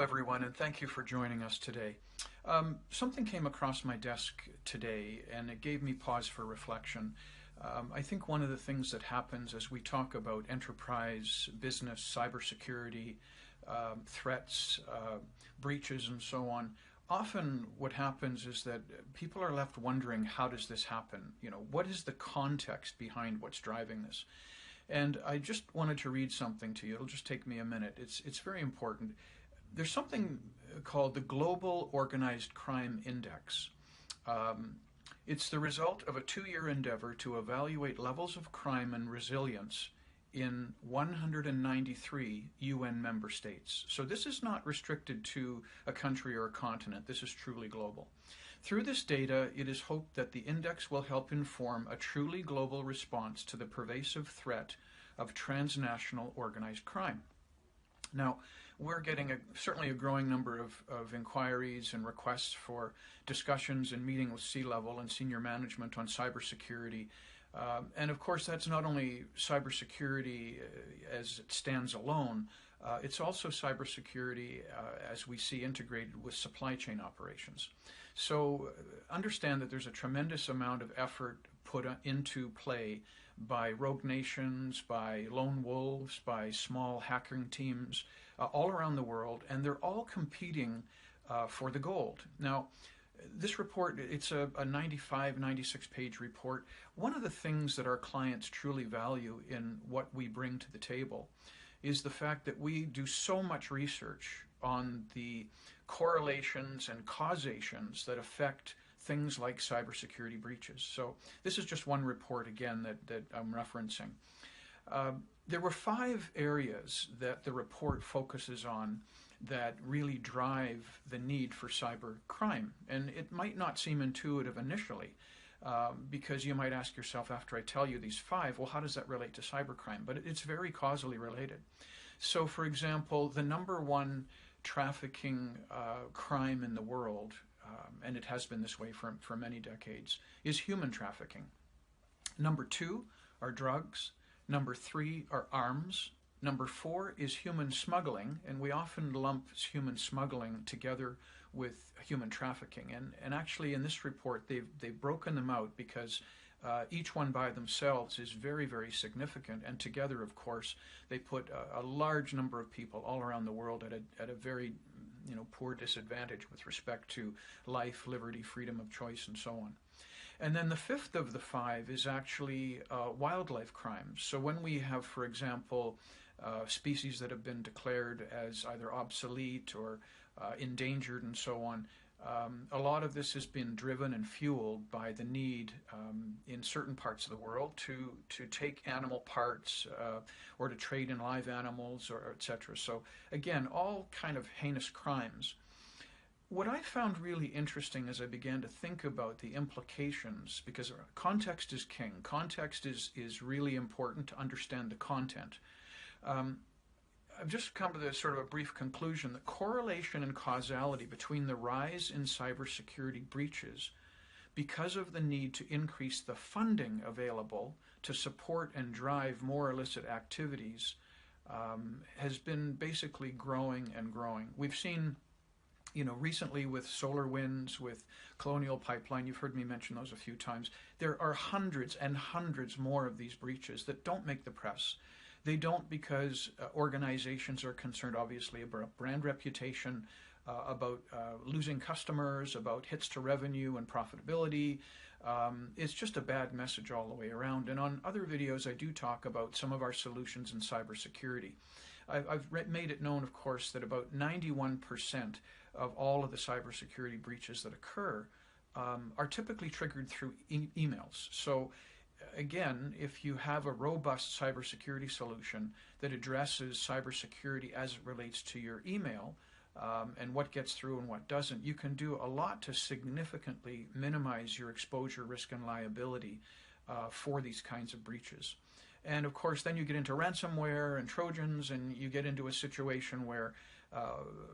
everyone, and thank you for joining us today. Something came across my desk today, and it gave me pause for reflection. I think one of the things that happens as we talk about enterprise, business, cybersecurity, threats, breaches, and so on, often what happens is that people are left wondering, how does this happen? What is the context behind what's driving this? And I just wanted to read something to you. It'll just take me a minute. It's very important. There's something called the Global Organized Crime Index. It's the result of a 2-year endeavor to evaluate levels of crime and resilience in 193 UN member states. So this is not restricted to a country or a continent. This is truly global. Through this data, it is hoped that the index will help inform a truly global response to the pervasive threat of transnational organized crime. Now, we're getting certainly a growing number of inquiries and requests for discussions and meeting with C-level and senior management on cybersecurity. And of course, that's not only cybersecurity as it stands alone, it's also cybersecurity as we see integrated with supply chain operations. So understand that there's a tremendous amount of effort put into play by rogue nations, by lone wolves, by small hacking teams all around the world, and they're all competing for the gold. Now, this report, it's a 95, 96-page report. One of the things that our clients truly value in what we bring to the table is the fact that we do so much research on the correlations and causations that affect things like cybersecurity breaches. So this is just one report, again, that I'm referencing. There were 5 areas that the report focuses on that really drive the need for cyber crime. And it might not seem intuitive initially, because you might ask yourself after I tell you these 5, well, how does that relate to cybercrime? But it's very causally related. So, for example, the number 1 trafficking crime in the world, and it has been this way for many decades, is human trafficking. Number 2 are drugs. Number 3 are arms. Number 4 is human smuggling, and we often lump human smuggling together with human trafficking. And actually in this report they've broken them out because each one by themselves is very, very significant, and together, of course, they put a large number of people all around the world at a very poor disadvantage with respect to life, liberty, freedom of choice, and so on. And then the 5th of the 5 is actually wildlife crimes. So when we have, for example, species that have been declared as either obsolete or endangered and so on, a lot of this has been driven and fueled by the need in certain parts of the world to take animal parts or to trade in live animals, or etc. So again, all kind of heinous crimes. What I found really interesting as I began to think about the implications, because context is king, context is really important to understand the content. I've just come to this sort of a brief conclusion that correlation and causality between the rise in cybersecurity breaches because of the need to increase the funding available to support and drive more illicit activities has been basically growing and growing. We've seen recently with SolarWinds, with Colonial Pipeline, you've heard me mention those a few times, there are hundreds and hundreds more of these breaches that don't make the press. They don't because organizations are concerned, obviously, about brand reputation, about losing customers, about hits to revenue and profitability. It's just a bad message all the way around. And on other videos, I do talk about some of our solutions in cybersecurity. I've made it known, of course, that about 91% of all of the cybersecurity breaches that occur are typically triggered through emails. So again, if you have a robust cybersecurity solution that addresses cybersecurity as it relates to your email and what gets through and what doesn't, you can do a lot to significantly minimize your exposure, risk, and liability for these kinds of breaches. And of course, then you get into ransomware and Trojans, and you get into a situation where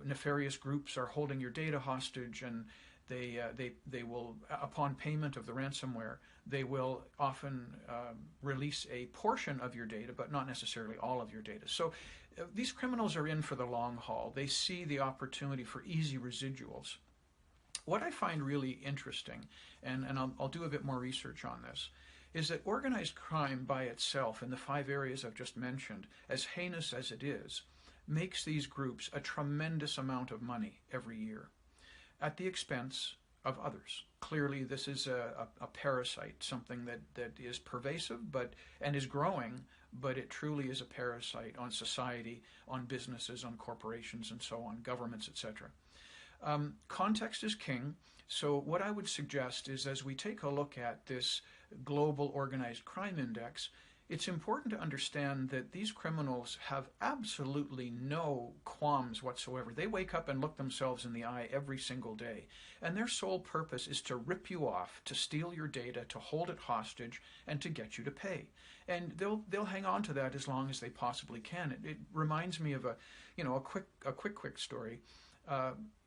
nefarious groups are holding your data hostage, and They will, upon payment of the ransomware, they will often release a portion of your data, but not necessarily all of your data. So these criminals are in for the long haul. They see the opportunity for easy residuals. What I find really interesting, and I'll do a bit more research on this, is that organized crime by itself, in the 5 areas I've just mentioned, as heinous as it is, makes these groups a tremendous amount of money every year at the expense of others. Clearly, this is a parasite, something that is pervasive and is growing, but it truly is a parasite on society, on businesses, on corporations, and so on, governments, etc. Context is king. So what I would suggest is, as we take a look at this global organized crime index, it's important to understand that these criminals have absolutely no qualms whatsoever. They wake up and look themselves in the eye every single day, and their sole purpose is to rip you off, to steal your data, to hold it hostage, and to get you to pay. And they'll hang on to that as long as they possibly can. It reminds me of a quick story.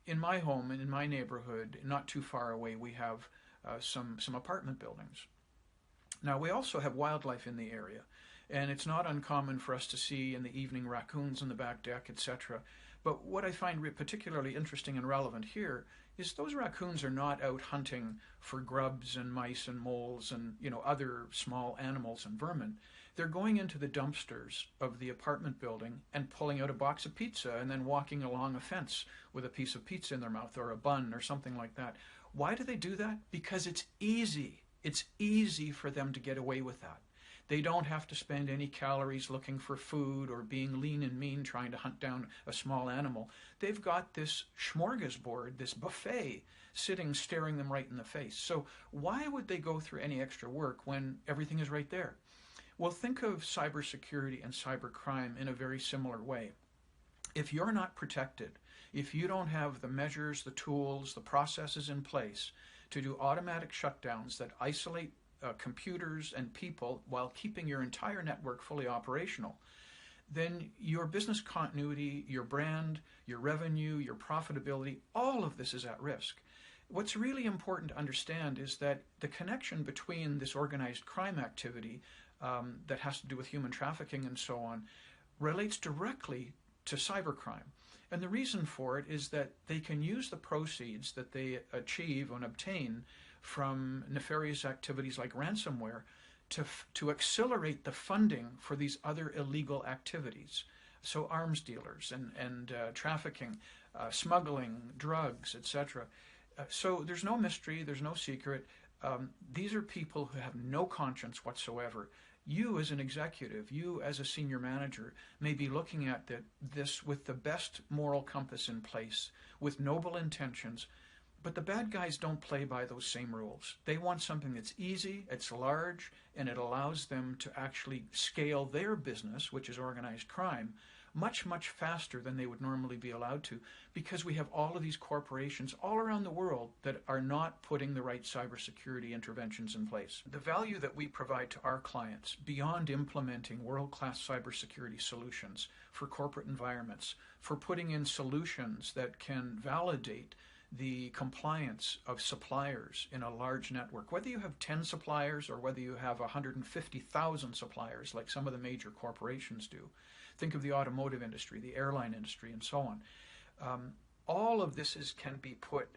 In my home and in my neighborhood, not too far away, we have some apartment buildings. Now, we also have wildlife in the area, and it's not uncommon for us to see in the evening raccoons on the back deck, etc. But what I find particularly interesting and relevant here is those raccoons are not out hunting for grubs and mice and moles and other small animals and vermin. They're going into the dumpsters of the apartment building and pulling out a box of pizza and then walking along a fence with a piece of pizza in their mouth or a bun or something like that. Why do they do that? Because it's easy. It's easy for them to get away with that. They don't have to spend any calories looking for food or being lean and mean trying to hunt down a small animal. They've got this smorgasbord, this buffet, sitting staring them right in the face. So why would they go through any extra work when everything is right there? Well, think of cybersecurity and cybercrime in a very similar way. If you're not protected, if you don't have the measures, the tools, the processes in place to do automatic shutdowns that isolate computers and people while keeping your entire network fully operational, then your business continuity, your brand, your revenue, your profitability, all of this is at risk. What's really important to understand is that the connection between this organized crime activity that has to do with human trafficking and so on relates directly to cybercrime. And the reason for it is that they can use the proceeds that they achieve and obtain from nefarious activities like ransomware to accelerate the funding for these other illegal activities. So arms dealers and trafficking, smuggling, drugs, etc. So there's no mystery, there's no secret. These are people who have no conscience whatsoever. You as an executive, you as a senior manager may be looking at this with the best moral compass in place, with noble intentions, but the bad guys don't play by those same rules. They want something that's easy, it's large, and it allows them to actually scale their business, which is organized crime, much, much faster than they would normally be allowed to, because we have all of these corporations all around the world that are not putting the right cybersecurity interventions in place. The value that we provide to our clients, beyond implementing world-class cybersecurity solutions for corporate environments, for putting in solutions that can validate the compliance of suppliers in a large network, whether you have 10 suppliers or whether you have 150,000 suppliers like some of the major corporations do. Think of the automotive industry, the airline industry, and so on. All of this can be put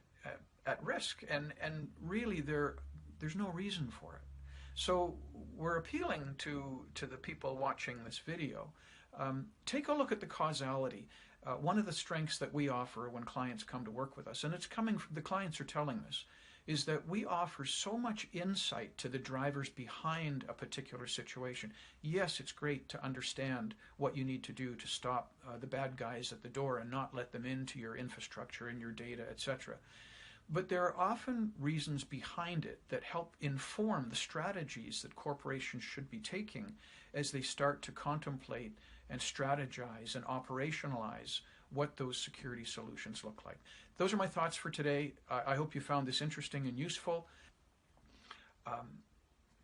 at risk, and really there's no reason for it. So we're appealing to the people watching this video. Take a look at the causality. One of the strengths that we offer when clients come to work with us, and it's coming from the clients are telling us, is that we offer so much insight to the drivers behind a particular situation. Yes, it's great to understand what you need to do to stop the bad guys at the door and not let them into your infrastructure and your data, etc. But there are often reasons behind it that help inform the strategies that corporations should be taking as they start to contemplate and strategize and operationalize what those security solutions look like. Those are my thoughts for today. I hope you found this interesting and useful.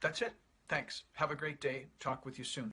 That's it. Thanks. Have a great day. Talk with you soon.